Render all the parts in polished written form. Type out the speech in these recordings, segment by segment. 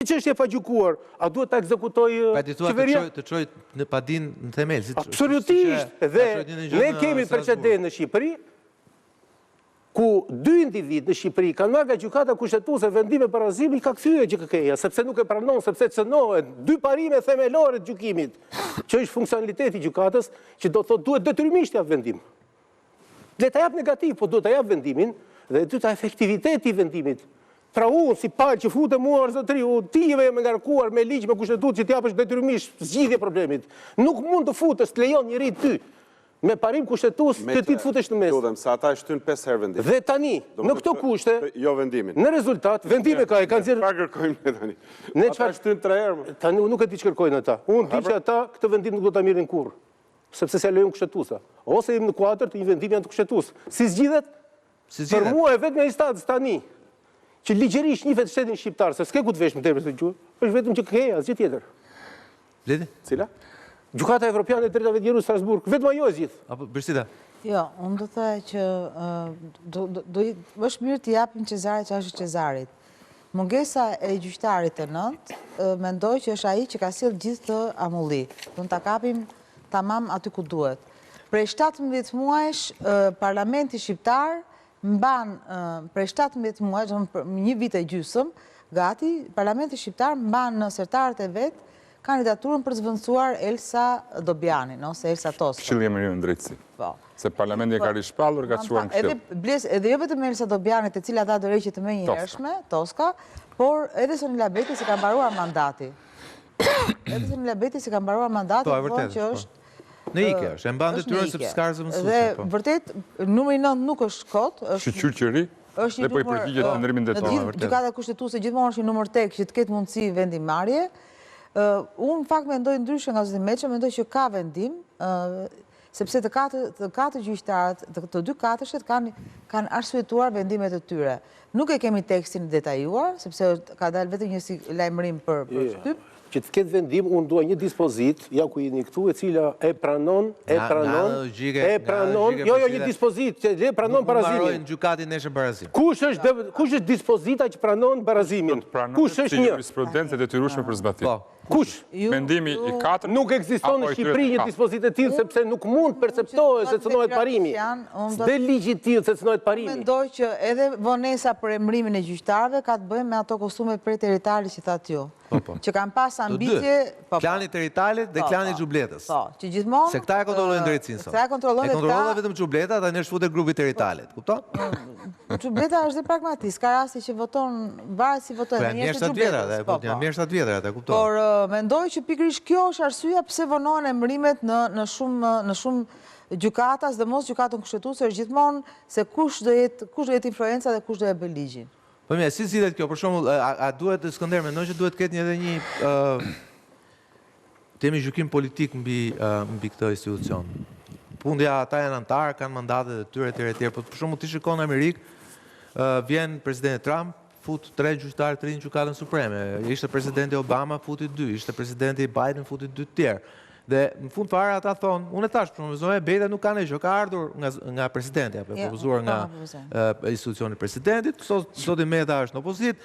Që është e pa gjukuar, a duhet të ekzekutoj qeveria? Të qoj në padin në themel. Absolutisht, dhe ne kemi precedent në Shqipëri, ku 2 individ në Shqipëri kanë marrë nga gjykata kushtetuese vendime barazimi, ka kthyer GKK-ja, sepse nuk e pranon, sepse cënohet 2 parime themelore të gjykimit, që është funksionaliteti i gjykatës, që do thotë duhet detyrimisht jap vendim. Le ta jap negativ, po duhet ta jap vendimin, dhe dyta efektiviteti i vendimit. Pra unë, si palë që fute mua arzëtri, ti me ngarkuar me ligj me kushtetut që t'japësh detyrimisht zgjidhje problemit. Nuk mund të futesh, të lejon njëri ty me parim kushtetues të ti të futesh në mes. Lutem, sa ata shtyn 5 herë vendimin. Dhe tani, në këto kushte, jo vendimin. Në rezultat, vendime ka e kanë zirë... Çfarë kërkojmë tani? Ata shtyn 3 herë. Tani nuk e di ç'kërkojnë ata. Unë di që ata këtë vendim nuk do ta mirrin kurrë, sepse s'ja lejon kushtetuesa. Ose jemi në kuadër të një vendimi janë të kushtetues. Si zgjidhet? Për mua e vetëm instancë tani që ligjërisht njihet shtetin shqiptar, se s'ke ku të vesh më tepër se gjuhë, është vetëm që KEA, asgjë tjetër. Bledi? Cila? Gjykata Evropiane e Drejtave të Njerëzit në Strasburg, vetëm ajo e zgjidh. Apo Birsida? Jo, unë do të thaj që është mirë të japim Cezarit që është Cezarit. Mungesa e gjyqtarit të nënt, mendoj që është ai që ka sjell gjithë të amulli. Do ta kapim tamam aty ku duhet. Prej 17 muajsh, Parlamenti shqiptar mban prej 17 muaj, një vit e gjysëm, gati, Parlamenti shqiptar mban në sertarët e vet kandidaturën për zvendësuar Elsa Dobianin, ose Elsa Toska. Këshilli i Veriut në drejtësi. Po. Se Parlamenti e ka rishpallur, ka çuar në këshill. Edhe jo vetëm Elsa Dobianit, e cila dha dorëheqje të menjëhershme, Toska, por edhe Sonila Beti si ka mbaruar mandati. Edhe Sonila Beti si ka mbaruar mandati, që është në ike është, e mban detyrën sepse s'ka mësuese. Dhe vërtet, numri 9 nuk është kot, është shqyrtëri dhe po i përgjigjet qendrimin detyror. Gjykata kushtetuese gjithmonë është një numër tek që të ketë mundësi vendimarrje. Unë në fakt mendoj ndryshe nga zoti Meçi, mendoj që ka vendim, sepse të katër gjyqtarët, të 2 katështet kanë arsyetuar vendimet e tyre. Nuk e kemi tekstin detajuar, sepse ka dalë vetëm një lajmërim për shtyp. Që të ketë vendim, unë dua një dispozit, ja ku jeni këtu, e cila e pranon, jo, një dispozit, që e pranon barazimin. Nuk marrojnë gjykatin neshën barazim. Kush është dispozita që pranon barazimin? Kush është një? Jurisprudencë e detyrueshme për zbatim. Kush? Mendimi i 4. Nuk ekziston në Shqipëri një dispozit e tillë, sepse nuk mund perceptohet se cënohet parimi. S'de ligji i tillë se cënohet parimi. Mendoj që edhe vonesa për emërimin e gjyqtarëve ka të bëjë me ato kostume preteritalit që thatë ju. Që kanë pas ambicje... Klani teritalit dhe klani xhubletës. Që gjithmonë... Se këta e kontrollojnë drejtësinë sot. E kontrollojnë vetëm xhubleta dhe ne shfutet grupi teritalit. Kupton? Xhubleta është dhe pragmatist, ka rasti që voton, varet si votojnë. Janë mjeshtat vjetra, janë mjeshtat vjetra, e kupton. Por mendoj që pikërisht kjo është arsyeja pse vonohen emërimet në shumë gjykatas dhe mos gjykatën kushtetuese është gjithmonë se kush do jetë influenca dhe kush do e bëj ligjin. Po mirë, si zgjidhet kjo? Për shembull, a duhet Skënder mendon që duhet ketë edhe një temi gjykim politik mbi këtë institucion. Fundja ata janë antarë, kanë mandatet e tyre etj. Po për shembull ti shikon në Amerikë, vjen presidenti Trump, fut 3 gjyqtarë të rinj në Gjykatën Supreme. Ishte presidenti Obama, futi 2, ishte presidenti Biden, futi 2 të tjerë. Dhe në fund fare ata thonë, unë e tash, për shembull, Beta nuk ka ndonjë, ka ardhur nga presidenti, apo propozuar nga institucioni i presidentit, sot Meta është në opozitë,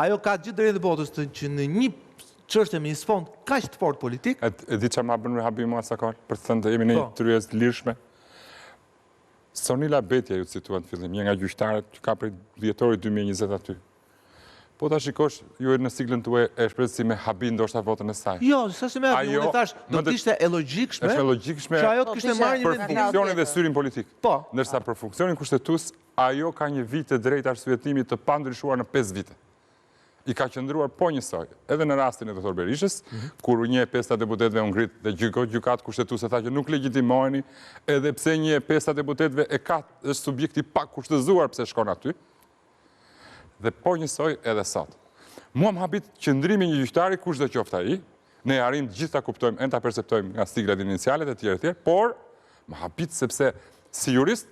ajo ka gjithë drejtë botës që në një çështje me një sfond kaq të fortë politik. E di çfarë ma bën rehabim mua sakal, për të thënë jemi në një tryezë të lirshme. Sonila Beti ju cituan në fillim, një nga gjyqtarët që ka prej dhjetorit 2020 aty. Po ta shikosh, ju e në siglën tuaj e shpresë si me habin ndoshta votën e saj. Jo, sa si me habin, unë thash, do të ishte e logjikshme që ajo të kishte marrë një vendim. Për funksionin dhe syrin politik. Po. Ndërsa për funksionin kushtetues, ajo ka një vit të drejtë arsyetimi të pandryshuar në 5 vite. I ka qëndruar po njësoj, edhe në rastin e Dr. Berishës, kur një e 5 deputetëve u ngrit dhe gjykatë kushtetuese tha që nuk legjitimoheni, edhe pse një e 5 deputetëve është subjekti pa kushtëzuar pse shkon aty. Dhe po njësoj edhe sot. Mua më habit qëndrimi një gjyqtari kush do qoftë ai, ne arrim gjithë ta kuptojmë, ta perceptojmë nga siglat inicialet e tjera, por më habit sepse si jurist,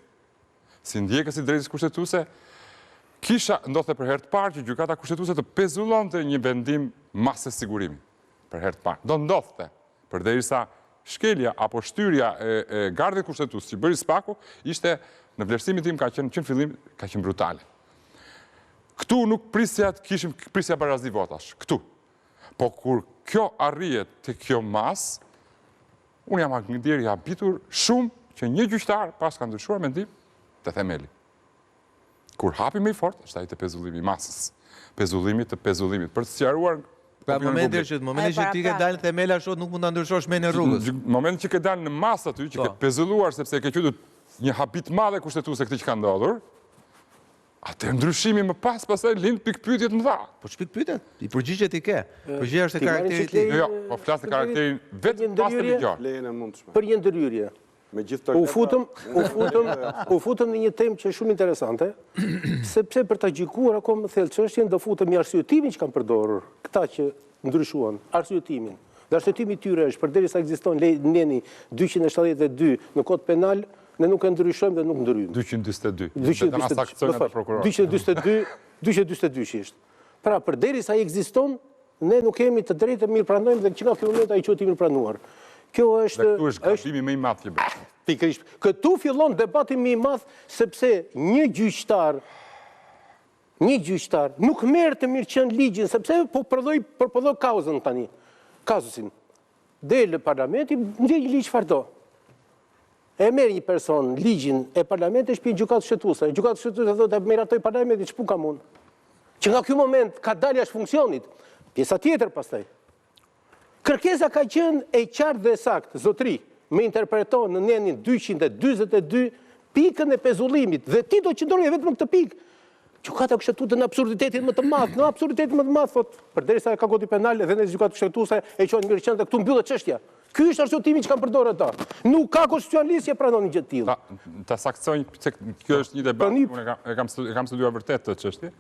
si ndjekës i drejtës kushtetuese, kisha ndodhte për herë të parë që gjykata kushtetuese të pezullonte një vendim masë sigurimi. Për herë të parë. Do ndodhte, përderisa shkelja apo shtyrja e gardit kushtetues që bëri Spaku ishte në vlerësimin tim ka qenë fillim ka qenë brutale. Këtu nuk prisja barazi votash, këtu. Po kur kjo arrijet të kjo mas, unë jam ndjeri habitur shumë që një gjyqtar pas ka ndryshuar mendim të themeli. Kur hapi me i fort, është ai të pezullimi i masës. Pezullimit të pezullimit. Për të sqaruar Pra momentin që ti ke dalë themela ashtu nuk mund ta ndryshosh me në rrugës. Momentin që ke dalë në masë aty, që ke pezulluar sepse ke qytur një habit madhe kushtetuese këtë që ka ndodhur, atë ndryshimi më pastaj lind pikpyetje të mëdha. Po ç'pikpyetjet? I përgjigjet i ke. Përgjigjja është e karakterit të tij. Jo, po flas të karakterin vetëm pas të ligjor. Lejen e mundshme. Për një ndërhyrje. Me gjithë U futëm në një temë që është shumë interesante, sepse për ta gjykuar akoma më thellë çështjen do futemi arsyetimin që kanë përdorur këta që ndryshuan, arsyetimin. Dhe arsyetimi i tyre është përderisa ekziston neni 272 në kod penal, ne nuk e ndryshojmë dhe nuk ndryjmë. 242 është. Pra, përderisa ai ekziston, ne nuk kemi të drejtë të mirëpranojmë dhe që nga ky moment ai quhet i mirëpranuar. Kjo është... Dhe këtu është gabimi më i madh që bëhet. Pikërisht. Këtu fillon debati më i madh sepse një gjyqtar nuk merr të mirëqen ligjin sepse po përprodhoi kauzën tani. Kazusin. Del parlamenti, ndjej ligj çfarë do. E merr një person ligjin e parlamentit shpi gjykatës shtetësuese. Gjykata shtetësuese thotë meratoi parlamenti ç'pu kam unë. Që nga ky moment ka dalë jashtë funksionit. Pjesa tjetër pastaj. Kërkesa ka qenë e qartë dhe saktë, zotri, me interpreton në nenin 242 pikën e pezullimit, dhe ti do qëndroje vetëm në këtë pikë. Gjykata kushtetuese në absurditetin më të madh, thot, përderisa ka kodi penal dhe në gjykatë kushtetuese e quajnë mirëqen dhe këtu mbyllet çështja. Ky është arsyetimi që kanë përdorur ata. Nuk ka konstitucionalistë që pranonin gjë të tillë. Ta saktësoj se kjo është një debat, unë e kam studiuar vërtet këtë çështje.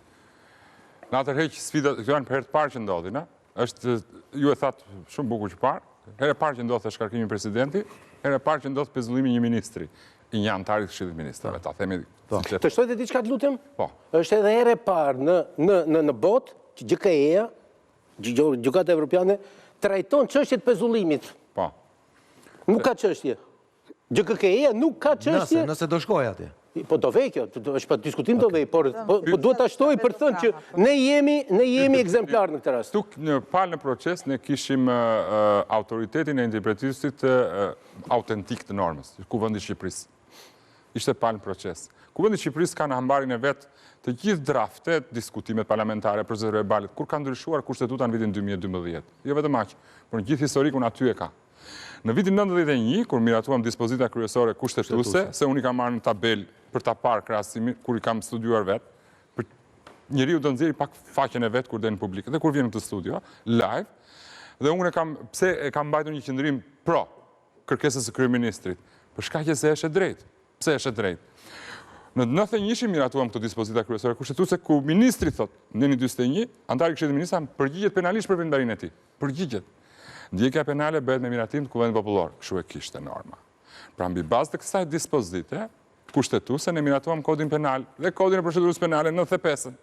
Në atë herë që sfidat janë për herë të parë që ndodhin, është, ju e thatë shumë bukur që parë, herë e parë që ndodhë shkarkimi presidenti, herë e parë që ndodhë pezullimi një ministri, i një antarit të Këshillit të Ministrave, ta themi... Të shtojtë diçka të lutem? Po. Është edhe herë e parë në botë, që GKE-ja, Gjykata Evropiane, trajton çështjet pezullimit. Po. Nuk ka çështje. GKE-ja nuk ka çështje. Nëse do shkoj atje. Po do vej kjo, është pa diskutim do vej, por duhet ta shtoj për të thënë që ne jemi ekzemplar në këtë rast. Tuk në palë në proces ne kishim autoritetin e interpretisit autentik të normës, Kuvendi i Shqipërisë. Ishte palë në proces. Kuvendi i Shqipërisë ka në hambarin e vet të gjithë draftet, diskutimet parlamentare, proceset verbalit, kur ka ndryshuar kushtetuta në vitin 2012. Jo vetëm aq, por në gjithë historikun aty e ka. Në vitin 91, kur miratuam dispozita kryesore kushtetuese, se unë i kam marrë në tabel për ta parë krahasimin, kur i kam studiuar vetë, njeriu do nxjerrë pak faqen e vet kur del në publik, dhe kur vjen në këtë studio, live, dhe unë pse e kam mbajtur një qendrim pro kërkesës së kryeministrit, për shkak se është e drejtë. Pse është e drejtë? Në 91 miratuam këtë dispozita kryesore kushtetuese ku ministri thotë, neni 41, antari i Këshillit të Ministrave përgjigjet penalisht për vendbarinë e tij. Përgjigjet. Ndjekja penale bëhet me miratim të Kuvendit Popullor, kështu e kishte norma. Pra mbi bazë të kësaj dispozite, kushtetuese ne miratuam kodin penal dhe kodin e procedurës penale 95-ën.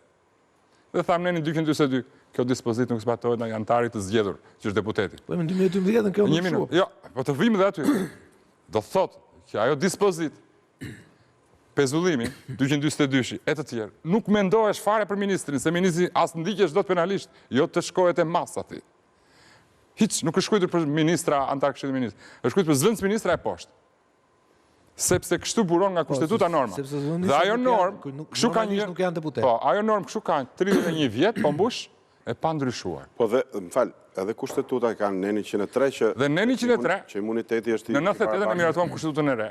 Dhe thamë neni 242, kjo dispozitë nuk zbatohet nga antarit të zgjedhur, që është deputeti. Po në 2012-ën kjo më shumë. Jo, po të vijmë dhe aty. Do thotë që ajo dispozitë pezullimi 242 e të tjerë nuk mendohesh fare për ministrin, se ministri as ndiqesh dot penalisht, jo të shkohet e masa ti. Hiç nuk është shkruar për ministra antar Këshillit të Ministrave. Është shkruar për zëvendës ministra e poshtë. Sepse kështu buron nga kushtetuta norma. Dhe ajo normë, kështu ka një, nuk janë deputet. Po, ajo normë kështu ka 31 vjet, po mbush e pa ndryshuar. Po dhe, më fal, edhe kushtetuta kanë neni 103 që... Dhe neni 103, që imuniteti është i... Në 98 ne miratuam kushtetutën e re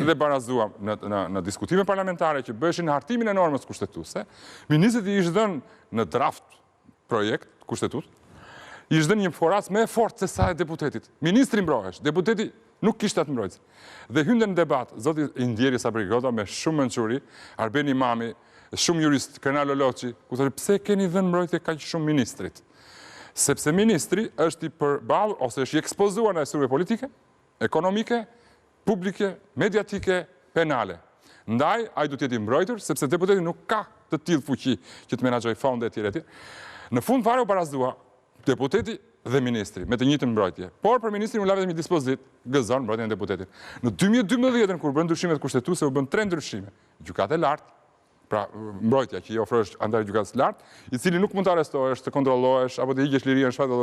dhe barazuam në diskutime parlamentare që bëheshin hartimin e normës kushtetuese, ministrit i ishte dhënë në draft projekt kushtetutë, i ishte dhënë një foras me e fortë se sa e deputetit. Ministri mbrohesh, deputeti nuk kishte atë mbrojtje. Dhe hynde në debat, zoti Indjeri Sabri Grota me shumë mençuri, Arbeni Mami, shumë jurist, Krenal Oloçi, ku thotë pse keni dhënë mbrojtje kaq shumë ministrit? Sepse ministri është i përballur ose është i ekspozuar në strukture politike, ekonomike, publike, mediatike, penale. Ndaj, ai duhet të jetë i mbrojtur sepse deputeti nuk ka të tillë fuqi që të menaxhojë fonde etj etj. Në fund fare u barazua deputeti dhe ministri, me të njëjtën mbrojtje. Por për ministrin u la vetëm një dispozit, gëzon mbrojtjen e deputetit. Në 2012, kur bën ndryshimet kushtetuese, u bën 3 ndryshime. Gjykata e lartë, pra mbrojtja që i ofrohesh antar gjykatës së lartë, i cili nuk mund të arrestohesh, të kontrollohesh apo të hiqesh lirinë shfaqje